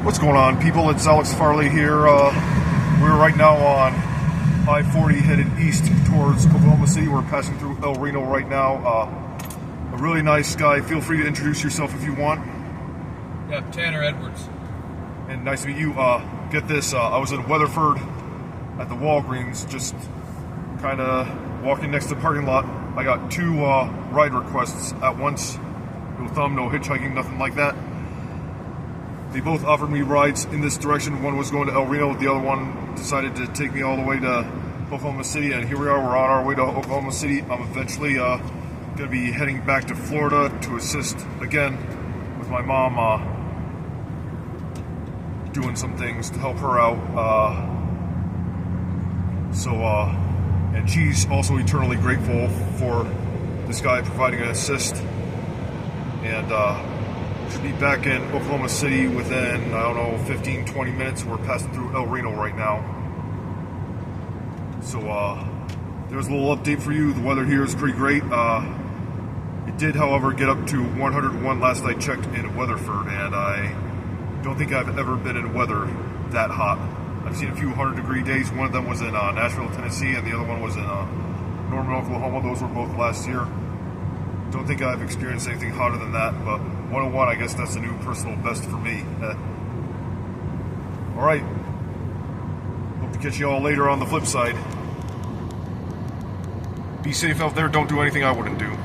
What's going on, people? It's Alex Farley here. We're right now on I-40 headed east towards Oklahoma City. We're passing through Reno right now. A really nice guy. Feel free to introduce yourself if you want. Yeah, Tanner Edwards. And nice to meet you. Get this, I was in Weatherford at the Walgreens, just kind of walking next to the parking lot. I got two ride requests at once. No thumb, no hitchhiking, nothing like that. They both offered me rides in this direction. One was going to Reno, the other one decided to take me all the way to Oklahoma City, and here we are, we're on our way to Oklahoma City. I'm eventually going to be heading back to Florida to assist again with my mom doing some things to help her out. And she's also eternally grateful for this guy providing an assist. And should be back in Oklahoma City within, I don't know, 15, 20 minutes. We're passing through Reno right now. So there's a little update for you. The weather here is pretty great. It did, however, get up to 101 last I checked in Weatherford, and I don't think I've ever been in weather that hot. I've seen a few 100-degree days. One of them was in Nashville, Tennessee, and the other one was in Norman, Oklahoma. Those were both last year. Don't think I've experienced anything hotter than that, but 101, I guess that's the new personal best for me. All right. Hope to catch you all later on the flip side. Be safe out there. Don't do anything I wouldn't do.